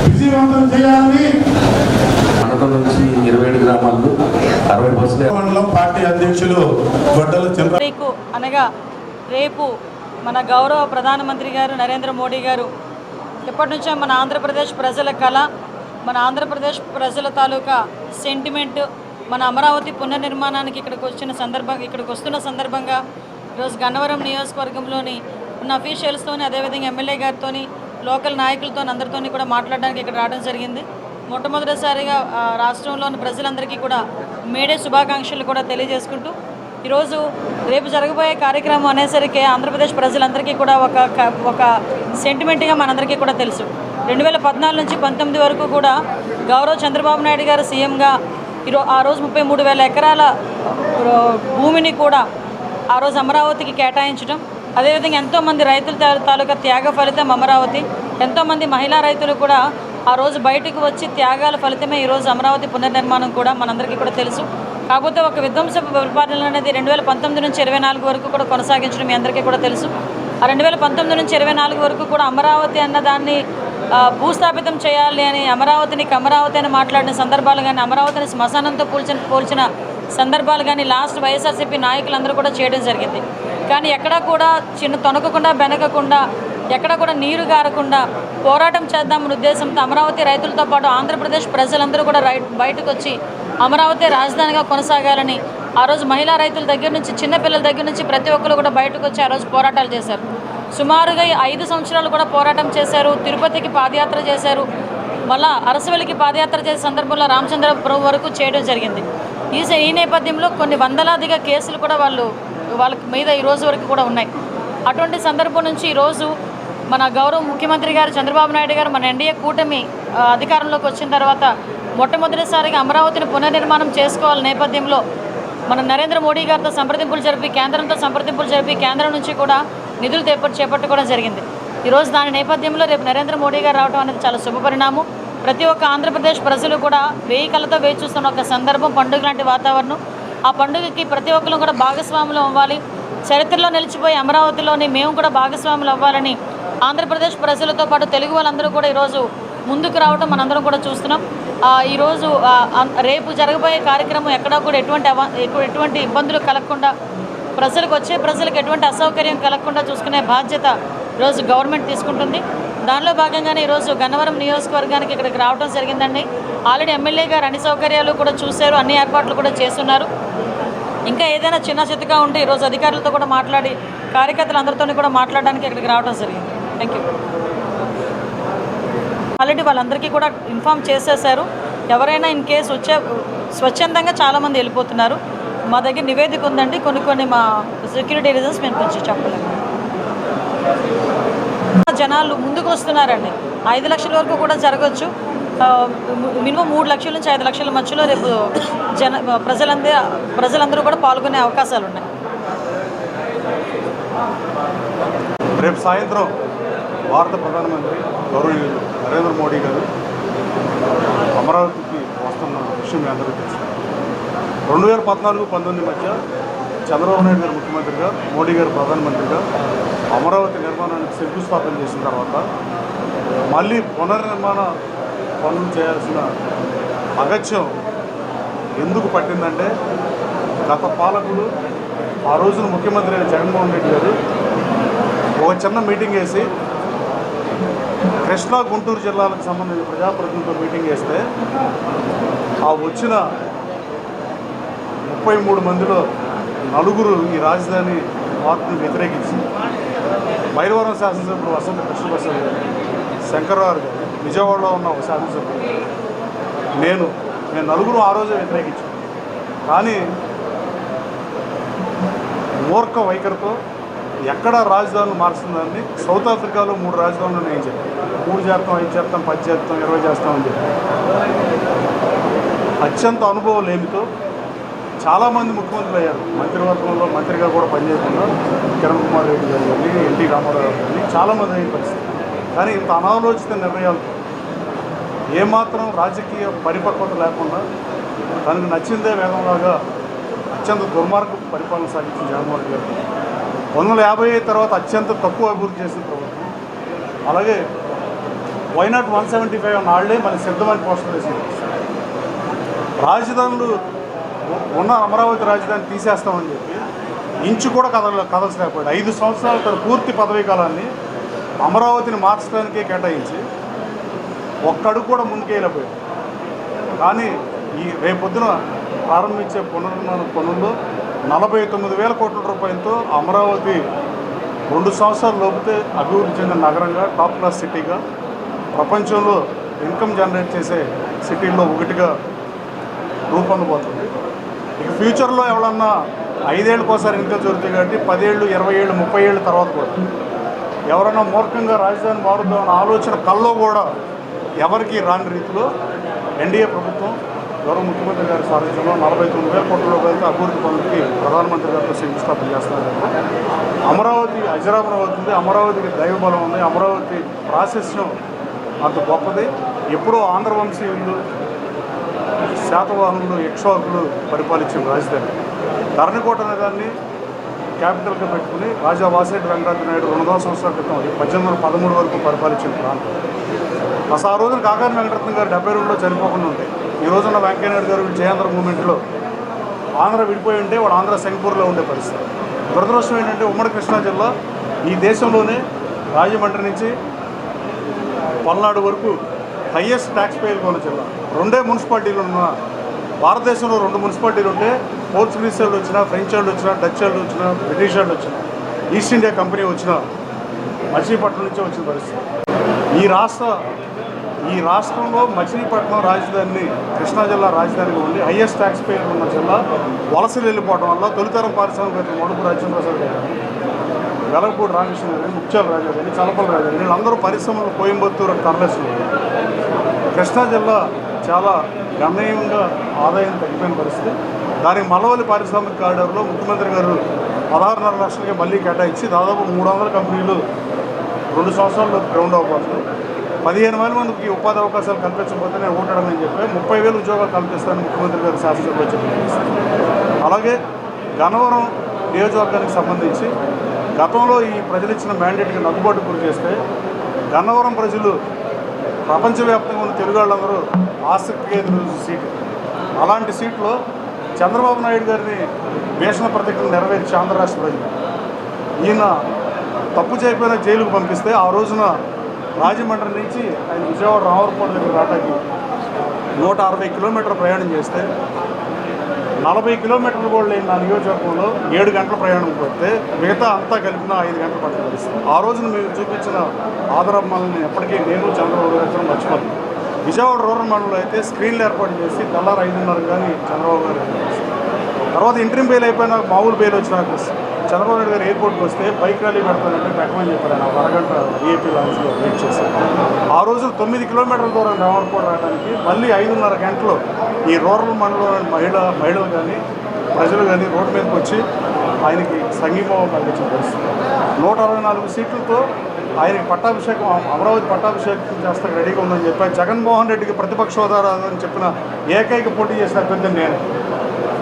విజయవంతం చేయాలని మండలం నుంచి 27 గ్రామాల్లో 60% మండలం పార్టీ అధ్యక్షులు గొడ్డల చంద్ర అనగా రేపు మన గౌరవ ప్రధానమంత్రి గారు నరేంద్ర మోడీ గారు ఎప్పటి నుంచో మన ఆంధ్రప్రదేశ్ ప్రజల కళ, మన ఆంధ్రప్రదేశ్ ప్రజల తాలూకా సెంటిమెంట్, మన అమరావతి పునర్నిర్మాణానికి ఇక్కడికి వస్తున్న సందర్భంగా ఈరోజు గన్నవరం నియోజకవర్గంలోని ఉన్న అఫీషియల్స్తోని, అదేవిధంగా ఎమ్మెల్యే గారితో, లోకల్ నాయకులతో అందరితో కూడా మాట్లాడడానికి ఇక్కడ రావడం జరిగింది. మొట్టమొదటిసారిగా రాష్ట్రంలోని ప్రజలందరికీ కూడా మేడే శుభాకాంక్షలు కూడా తెలియజేసుకుంటూ ఈరోజు రేపు జరగబోయే కార్యక్రమం అనేసరికి ఆంధ్రప్రదేశ్ ప్రజలందరికీ కూడా ఒక సెంటిమెంట్గా మనందరికీ కూడా తెలుసు. 2014 నుంచి 19 వరకు కూడా గౌరవ చంద్రబాబు నాయుడు గారు సీఎంగా ఆ రోజు 33,000 ఎకరాల భూమిని కూడా ఆ రోజు అమరావతికి కేటాయించడం, అదేవిధంగా ఎంతోమంది రైతుల తాలూకా త్యాగ ఫలితం అమరావతి, ఎంతోమంది మహిళా రైతులు కూడా ఆ రోజు బయటకు వచ్చి త్యాగాల ఫలితమే ఈరోజు అమరావతి పునర్నిర్మాణం కూడా మనందరికీ కూడా తెలుసు. కాకపోతే ఒక విధ్వంసపు పరిపాలన అనేది 2019 నుంచి 24 వరకు కూడా కొనసాగించడం మీ అందరికీ కూడా తెలుసు. ఆ 2019 నుంచి 24 వరకు కూడా అమరావతి అన్న దాన్ని భూస్థాపితం చేయాలి అని అమరావతి అని మాట్లాడిన సందర్భాలు కానీ, అమరావతిని శ్మశానంతో పోల్చిన సందర్భాలు కానీ లాస్ట్ వైఎస్ఆర్సీపీ నాయకులందరూ కూడా చేయడం జరిగింది. కానీ ఎక్కడా కూడా తొనకకుండా బెనకకుండా, ఎక్కడ కూడా నీరు గారకుండా పోరాటం చేద్దామనే ఉద్దేశంతో అమరావతి రైతులతో పాటు ఆంధ్రప్రదేశ్ ప్రజలందరూ కూడా బయటకు వచ్చి అమరావతి రాజధానిగా కొనసాగాలని ఆ రోజు మహిళా రైతుల దగ్గర నుంచి, చిన్నపిల్లల దగ్గర నుంచి ప్రతి ఒక్కరు కూడా బయటకు వచ్చి ఆ రోజు పోరాటాలు చేశారు. సుమారుగా 5 సంవత్సరాలు కూడా పోరాటం చేశారు. తిరుపతికి పాదయాత్ర చేశారు, మళ్ళా అరసవెల్లికి పాదయాత్ర చేసే సందర్భంలో రామచంద్రపురం వరకు చేయడం జరిగింది. ఈ నేపథ్యంలో కొన్ని వందలాదిగా కేసులు కూడా వాళ్ళ మీద ఈ రోజు వరకు కూడా ఉన్నాయి. అటువంటి సందర్భం నుంచి ఈరోజు మన గౌరవ ముఖ్యమంత్రి గారు చంద్రబాబు నాయుడు గారు మన ఎన్డీఏ కూటమి అధికారంలోకి వచ్చిన తర్వాత మొట్టమొదటిసారిగా అమరావతిని పునర్నిర్మాణం చేసుకోవాల నేపథ్యంలో మన నరేంద్ర మోడీ గారితో కేంద్రంతో సంప్రదింపులు జరిపి కేంద్రం నుంచి కూడా నిధులు చేపట్టుకోవడం జరిగింది. ఈరోజు దాని నేపథ్యంలో రేపు నరేంద్ర మోడీ గారు రావడం అనేది చాలా శుభపరిణామం. ప్రతి ఒక్క ఆంధ్రప్రదేశ్ ప్రజలు కూడా వేయి కళ్ళతో వేచి చూస్తున్న ఒక సందర్భం, పండుగ లాంటి వాతావరణం. ఆ పండుగకి ప్రతి ఒక్కరు కూడా భాగస్వాములు అవ్వాలి. చరిత్రలో నిలిచిపోయి అమరావతిలోని మేము కూడా భాగస్వాములు అవ్వాలని ఆంధ్రప్రదేశ్ ప్రజలతో పాటు తెలుగు వాళ్ళందరూ కూడా ఈరోజు ముందుకు రావడం మనందరం కూడా చూస్తున్నాం. ఈరోజు రేపు జరగబోయే కార్యక్రమం ఎక్కడా కూడా ఎటువంటి ఇబ్బందులు కలగకుండా, ప్రజలకు ఎటువంటి అసౌకర్యం కలగకుండా చూసుకునే బాధ్యత ఈరోజు గవర్నమెంట్ తీసుకుంటుంది. దానిలో భాగంగానే ఈరోజు గన్నవరం నియోజకవర్గానికి ఇక్కడికి రావడం జరిగిందండి. ఆల్రెడీ ఎమ్మెల్యే గారు అన్ని సౌకర్యాలు కూడా చూశారు, అన్ని ఏర్పాట్లు కూడా చేస్తున్నారు. ఇంకా ఏదైనా చిన్న చిత్తగా ఉంటే ఈరోజు అధికారులతో కూడా మాట్లాడి, కార్యకర్తలందరితో కూడా మాట్లాడడానికి ఇక్కడికి రావడం జరిగింది. Thank you. ఆల్రెడీ వాళ్ళందరికీ కూడా ఇన్ఫామ్ చేసేసారు. ఎవరైనా ఇన్ కేసు స్వచ్ఛందంగా చాలామంది వెళ్ళిపోతున్నారు. మా దగ్గర నివేదిక ఉందండి. కొన్ని మా సెక్యూరిటీ రీజన్స్ మేము కొంచెం చెప్పలేము. జనాలు ముందుకు వస్తున్నారండి. 5 లక్షల వరకు కూడా జరగవచ్చు. మినిమం 3 లక్షల నుంచి 5 లక్షల మధ్యలో రేపు ప్రజలందరూ కూడా పాల్గొనే అవకాశాలు ఉన్నాయి. రేపు సాయంత్రం భారత ప్రధానమంత్రి గౌరవనీయులు నరేంద్ర మోడీ గారు అమరావతికి వస్తున్న విషయం మీ అందరికీ తెలుసు. 2014-19 మధ్య చంద్రబాబు నాయుడు గారు ముఖ్యమంత్రిగా, మోడీ గారు ప్రధానమంత్రిగా అమరావతి నిర్మాణానికి శంకుస్థాపన చేసిన తర్వాత మళ్ళీ పునర్నిర్మాణ పనులు చేయాల్సిన అగత్యం ఎందుకు పట్టిందంటే, గత పాలకులు ఆ రోజున ముఖ్యమంత్రి అయిన జగన్మోహన్ రెడ్డి గారు ఒక చిన్న మీటింగ్ వేసి కృష్ణా గుంటూరు జిల్లాలకు సంబంధించిన ప్రజాప్రతినిధులతో మీటింగ్ వేస్తే ఆ వచ్చిన 33 మందిలో 4 ఈ రాజధాని మార్పును వ్యతిరేకించి మైలవరం శాసనసభ్యులు వసంత కృష్ణప్రసాద్ గారు, శంకర్రావు గారు, విజయవాడలో ఉన్న ఒక శాసనసభ్యులు, మేము 4 ఆ రోజే వ్యతిరేకించాం. కానీ మూర్ఖ వైఖరితో ఎక్కడ రాజధానులు మారుస్తుందని సౌత్ ఆఫ్రికాలో 3 రాజధానులు నేను చెప్పాను. 3 చేస్తాం, 5 చేస్తాం, 10 చేస్తాం, 20 చేస్తామని చెప్పి అత్యంత అనుభవం లేమితో చాలామంది ముఖ్యమంత్రులు అయ్యారు. మంత్రివర్గంలో మంత్రిగా కూడా పనిచేయకుండా కిరణ్ కుమార్ రెడ్డి గారు కానీ, ఎన్టీ రామారావు గారు కానీ చాలామంది అయ్యే పరిస్థితి. కానీ ఇంత అనాలోచిత నిర్ణయాలు, ఏమాత్రం రాజకీయ పరిపక్వత లేకుండా తనకు నచ్చిందే వేగంలాగా అత్యంత దుర్మార్గపు పరిపాలన సాగించిన జగన్మోహన్ రెడ్డి గారు 1950 తర్వాత అత్యంత తక్కువ అభివృద్ధి చేసిన ప్రభుత్వం. అలాగే వైనాట్ 175 అన్న వాళ్ళే మళ్ళీ సిద్ధమని పోస్టర్ వేసింది. రాజధానులు ఉన్న అమరావతి రాజధాని తీసేస్తామని చెప్పి ఇంచు కూడా కదల్చలేకపోయాడు. 5 సంవత్సరాల తన పూర్తి పదవీ కాలాన్ని అమరావతిని మార్చడానికే కేటాయించి ఒక్కడుగు కూడా ముందుకెళ్ళిపోయాడు. కానీ ఈ రేపొద్దున ప్రారంభించే పునర్నిర్మాణ పనుల్లో 49,000 కోట్ల రూపాయలతో అమరావతి 2 సంవత్సరాలు లోపితే అభివృద్ధి చెందిన నగరంగా, టాప్ క్లాస్ సిటీగా, ప్రపంచంలో ఇన్కమ్ జనరేట్ చేసే సిటీల్లో ఒకటిగా రూపొందబోతుంది. ఇక ఫ్యూచర్లో ఎవరన్నా 5 ఏళ్ళకోసారి ఎన్నికలు జరుగుతాయి కాబట్టి 10 ఏళ్ళు, 20 ఏళ్ళు, 30 ఏళ్ళ తర్వాత కూడా ఎవరైనా మూర్ఖంగా రాజధాని మారుద్దామన్న ఆలోచన కల్లో కూడా ఎవరికి రాని రీతిలో ఎన్డీఏ ప్రభుత్వం గౌరవ ముఖ్యమంత్రి గారి సారథ్యంలో 49,000 కోట్ల రూపాయలతో అభివృద్ధి పనులకి ప్రధానమంత్రి గారితో శంకుస్థాపన చేస్తున్నారు. అమరావతి అజరామరం అవుతుంది. అమరావతికి దైవబలం ఉంది. అమరావతి ప్రాశస్యం అంత గొప్పది. ఎప్పుడో ఆంధ్రవంశీయులు, శాతవాహనులు, ఇక్ష్వాకులు పరిపాలించిన రాజధాని ధరణికోట అనే దాన్ని క్యాపిటల్గా పెట్టుకుని రాజా వాసిరెడ్డి వెంకటరామ నాయుడు 200 సంవత్సరాల క్రితం 1813 వరకు పరిపాలించిన ప్రాంతం. అసలు ఆ రోజున కాకాని వెంకటరత్నం గారు 72లో చనిపోకుండా ఉంటాయి. ఈ రోజున వెంకయ్యనాయుడు గారు జయాంధ్ర మూమెంట్లో ఆంధ్ర విడిపోయి ఉంటే వాడు ఆంధ్ర సింగపూర్లో ఉండే పరిస్థితి. దురదృష్టం ఏంటంటే ఉమ్మడి కృష్ణా జిల్లా ఈ దేశంలోనే రాజమండ్రి నుంచి పల్నాడు వరకు హయ్యెస్ట్ ట్యాక్స్ పేయర్లు ఉన్న జిల్లా. 2 మున్సిపాలిటీలు ఉన్న భారతదేశంలో 2 మున్సిపాలిటీలు ఉంటే పోర్చుగీస్ వాళ్ళు వచ్చినా, ఫ్రెంచ్ వాళ్ళు వచ్చినా, డచ్ వాళ్ళు వచ్చినా, బ్రిటిష్ వాళ్ళు వచ్చినా, ఈస్ట్ ఇండియా కంపెనీ వచ్చినా మచిలీపట్నం నుంచే వచ్చిన పరిస్థితి. ఈ రాష్ట్రంలో మచిలీపట్నం రాజధానిని కృష్ణా జిల్లా రాజధానిగా ఉండి హయ్యెస్ట్ ట్యాక్స్ పేయర్లు ఉన్న జిల్లా వలసలు వెళ్ళిపోవడం వల్ల తొలితరం పారిశ్రామికవేత్తలు మడుపు రాజేంద్ర ప్రసాద్ గారు, వెలగపూడి రామకృష్ణ గారు, ముత్యాల రాజా గారు, చలపల రాజా గారు, వీళ్ళందరూ పరిశ్రమలు కోయంబత్తూరు తరలిస్తున్నారు. కృష్ణా జిల్లా చాలా గణనీయంగా ఆదాయం తగ్గిపోయిన పరిస్థితి. దానికి మలవల్లి పారిశ్రామిక కారిడార్లో ముఖ్యమంత్రి గారు 16.5 లక్షలకి మళ్ళీ కేటాయించి దాదాపు 300 కంపెనీలు 2 సంవత్సరాల్లో గ్రౌండ్ అవ్వబోతుంది. 15,000 మందికి ఉపాధి అవకాశాలు కల్పించకపోతే నేను ఓటాడమని చెప్పి 30,000 ఉద్యోగాలు కల్పిస్తానని ముఖ్యమంత్రి గారు శాసనసభలో చెప్పిన. అలాగే గన్నవరం నియోజకవర్గానికి సంబంధించి గతంలో ఈ ప్రజలు ఇచ్చిన మ్యాండేట్కి నగ్గుబాటు గురి చేస్తే గన్నవరం ప్రజలు ప్రపంచవ్యాప్తంగా ఉన్న తెలుగు వాళ్ళందరూ ఆసక్తిగా ఎదురు సీటు. అలాంటి సీట్లో చంద్రబాబు నాయుడు గారిని భీషణ ప్రతిజ్ఞలు నెరవేర్చి ఆంధ్ర రాష్ట్ర ప్రజలు ఈయన తప్పు చేయకపోయినా జైలుకు పంపిస్తే ఆ రోజున రాజమండ్రి నుంచి ఆయన విజయవాడ రామవరపాడు దగ్గర రావడానికి 160 కిలోమీటర్ల ప్రయాణం చేస్తే 40 కిలోమీటర్లు కూడా లేని నా నియోజకవర్గంలో 7 గంటల ప్రయాణం పడితే మిగతా అంతా కలిపిన 5 గంటలు పట్టిన పరిస్థితి. ఆ రోజున మీరు చూపించిన ఆదరమ్మల్ని ఎప్పటికీ నేను చంద్రబాబు గారు మర్చిపోను. విజయవాడ రూరల్ మండలంలో అయితే స్క్రీన్లు ఏర్పాటు చేసి తెల్లారు 5:30 కానీ చంద్రబాబు గారు తర్వాత ఇంటర్వ్యూ బెయిల్ అయిపోయిన మామూలు బెయిల్ వచ్చినాక చంద్రబాబు నాయుడు గారు ఎయిర్పోర్ట్కి వస్తే బైక్ ర్యాలీ పెడతానంటే పెట్టమని చెప్పారు. ఆయన 1 అరగంట ఏపీ లాంచ్లో వెయిట్ చేశారు. ఆ రోజు 9 కిలోమీటర్ల దూరం రామర్కోట రావడానికి మళ్ళీ 5:30 గంటలు ఈ రూరల్ మండలంలోని మహిళలు కానీ ప్రజలు కానీ రోడ్డు మీదకి వచ్చి ఆయనకి సంఘీభావం కలిగించిన పరిస్థితి. 164 సీట్లతో ఆయనకి పట్టాభిషేకం, అమరావతి పట్టాభిషేకం చేస్తే రెడీగా ఉందని చెప్పి జగన్మోహన్ రెడ్డికి ప్రతిపక్ష హోదా అని చెప్పిన ఏకైక పోటీ చేసిన అభ్యర్థి నేను.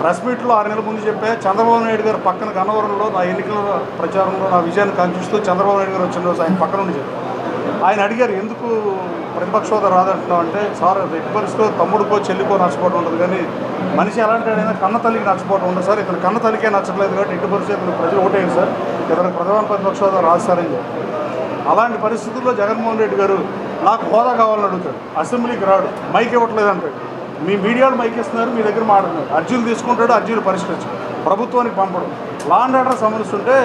ప్రెస్ మీట్లో 6 నెలల ముందు చెప్పే చంద్రబాబు నాయుడు గారు పక్కన గన్నవరంలో నా ఎన్నికల ప్రచారంలో నా విజయాన్ని కాంక్షిస్తూ చంద్రబాబు నాయుడు గారు వచ్చిన రోజు ఆయన పక్కన ఉండి చెప్పారు. ఆయన అడిగారు ఎందుకు ప్రతిపక్ష హోదా రాదంటున్నాం అంటే, సార్ ఎట్టి పరిస్థితిలో తమ్ముడికో చెల్లికో నచ్చపోవడం ఉంటుంది కానీ మనిషి ఎలాంటి అయినా కన్న తల్లికి నచ్చపోవడం ఉండదు సార్. ఇతను కన్న తల్లికే నచ్చట్లేదు కాబట్టి ఎట్టి పరిస్థితులు ప్రజలు ఓటేయండి సార్, ఇతనికి ప్రధాన ప్రతిపక్ష హోదా రాదు సార్ అని చెప్పి. అలాంటి పరిస్థితుల్లో జగన్మోహన్ రెడ్డి గారు నాకు హోదా కావాలని అడుగుతాడు. అసెంబ్లీకి రాడు, మైక్ ఇవ్వట్లేదు అంటాడు. మీ మీడియాలు మైక్ ఇస్తున్నారు, మీ దగ్గర మాట్లాడుతున్నారు. అర్జీలు తీసుకుంటాడు, అర్జీలు పరిష్కరించాడు, ప్రభుత్వానికి పంపడం. లా అండ్ ఆర్డర్ సమస్య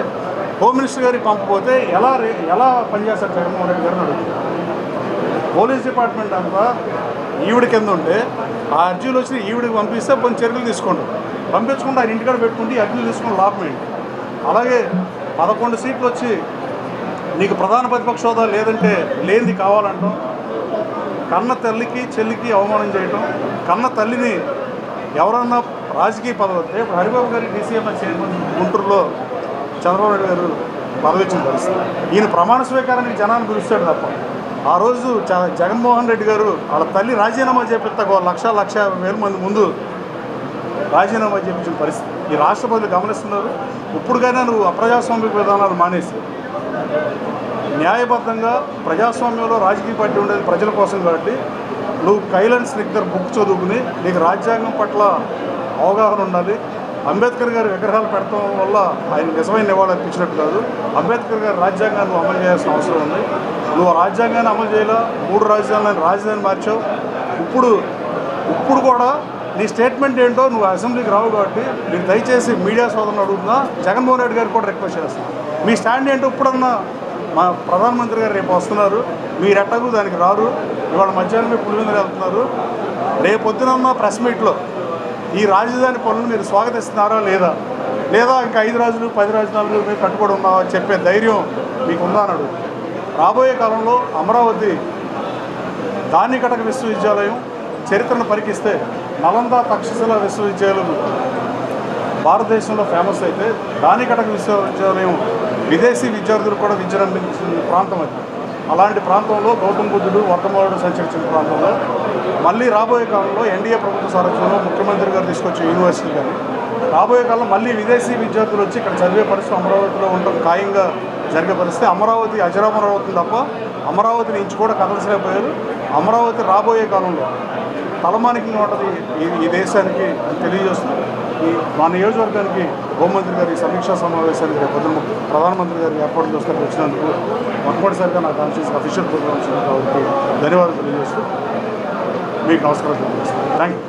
హోమ్ మినిస్టర్ గారికి పంపకపోతే ఎలా పనిచేస్తారు జగన్మోహన్ రెడ్డి గారిని అడుగుతారు. పోలీస్ డిపార్ట్మెంట్ అంతా ఈవిడ కింద ఉంటే ఆ అర్జీలు వచ్చి ఈవిడికి పంపిస్తే కొన్ని చర్యలు తీసుకుంటారు. పంపించకుండా ఆయన ఇంటికాడ పెట్టుకుంటే ఈ అర్జీలు తీసుకుని లాభం ఏంటి? అలాగే 11 సీట్లు వచ్చి నీకు ప్రధాన ప్రతిపక్ష హోదా లేదంటే లేనిది కావాలంటాం. కన్న తల్లికి చెల్లికి అవమానం చేయటం, కన్న తల్లిని ఎవరన్నా రాజకీయ పదవి వస్తే ఇప్పుడు హరిబాబు గారి డీసీఎంఎస్ చైర్మన్ గుంటూరులో చంద్రబాబు నాయుడు గారు పదవి ఇచ్చిన పరిస్థితి. ఈయన ప్రమాణ స్వీకారానికి జనాన్ని పిలుస్తాడు తప్ప ఆ రోజు జగన్మోహన్ రెడ్డి గారు వాళ్ళ తల్లి రాజీనామా చేపిస్తా 1,50,000 మంది ముందు రాజీనామా చేయించిన పరిస్థితి ఈ రాష్ట్ర ప్రజలు గమనిస్తున్నారు. ఇప్పుడుకైనా నువ్వు అప్రజాస్వామిక విధానాలు మానేసి న్యాయబద్ధంగా ప్రజాస్వామ్యంలో రాజకీయ పార్టీ ఉండేది ప్రజల కోసం కాబట్టి నువ్వు కైలాన్ స్నిగ్ధర్ బుక్ చదువుకుని నీకు రాజ్యాంగం పట్ల అవగాహన ఉండాలి. అంబేద్కర్ గారి విగ్రహాలు పెడతాం వల్ల ఆయన నిజమైన నివాళులు అర్పించినట్టు కాదు. అంబేద్కర్ గారి రాజ్యాంగాన్ని అమలు చేయాల్సిన అవసరం ఉంది. నువ్వు రాజ్యాంగాన్ని అమలు చేయాల, 3 రాజధానులను రాజధాని మార్చావు. ఇప్పుడు కూడా నీ స్టేట్మెంట్ ఏంటో నువ్వు అసెంబ్లీకి రావు కాబట్టి మీరు దయచేసి మీడియా సోదరులు అడుగుతున్నా, జగన్మోహన్ రెడ్డి గారికి కూడా రిక్వెస్ట్ చేస్తున్నాను. మీ స్టాండ్ ఏంటో ఇప్పుడన్నా మా ప్రధానమంత్రి గారు రేపు వస్తున్నారు, మీరు ఎట్టకు దానికి రారు. ఇవాళ మధ్యాహ్నం పులివెందులు వెళ్తున్నారు. రేపొద్దునన్న ప్రెస్ మీట్లో ఈ రాజధాని పనులు మీరు స్వాగతిస్తున్నారా లేదా ఇంకా 5 రాజులు 10 రాజధానులు మీరు కట్టుబడి ఉన్నావా అని చెప్పే ధైర్యం మీకు ఉందా అన్నాడు. రాబోయే కాలంలో అమరావతి దానికటక విశ్వవిద్యాలయం చరిత్రను పరికిస్తే నలంద తక్షశిల విశ్వవిద్యాలయం భారతదేశంలో ఫేమస్ అయితే దానికటక విశ్వవిద్యాలయం విదేశీ విద్యార్థులు కూడా విద్యను అందించిన ప్రాంతం అది. అలాంటి ప్రాంతంలో గౌతమ బుద్ధుడు వర్తమానుడు సంచరించిన ప్రాంతంలో మళ్ళీ రాబోయే కాలంలో ఎన్డీఏ ప్రభుత్వ సారథ్యంలో ముఖ్యమంత్రి గారు తీసుకొచ్చే యూనివర్సిటీ కానీ రాబోయే కాలంలో మళ్ళీ విదేశీ విద్యార్థులు వచ్చి ఇక్కడ చదివే పరిస్థితి అమరావతిలో ఉండడం ఖాయంగా జరిగే పరిస్థితి. అమరావతి అజరామరావతి తప్ప అమరావతిని ఇంచు కూడా కదలసలేకపోయారు. అమరావతి రాబోయే కాలంలో తలమానికంగా ఉంటుంది ఈ దేశానికి తెలియజేస్తుంది. మా నియోజకవర్గానికి హోంమంత్రి గారి సమీక్షా సమావేశానికి రేపు ప్రధానమంత్రి గారికి ఏర్పాటు చేసుకొని వచ్చినందుకు మొట్టమొదటిసారిగా నా కాన్స్టిట్యూన్సీ అఫీషియల్ ప్రోగ్రామ్స్ కాబట్టి ధన్యవాదాలు తెలియజేస్తూ మీకు నమస్కారం తెలియజేస్తాను. Thank you.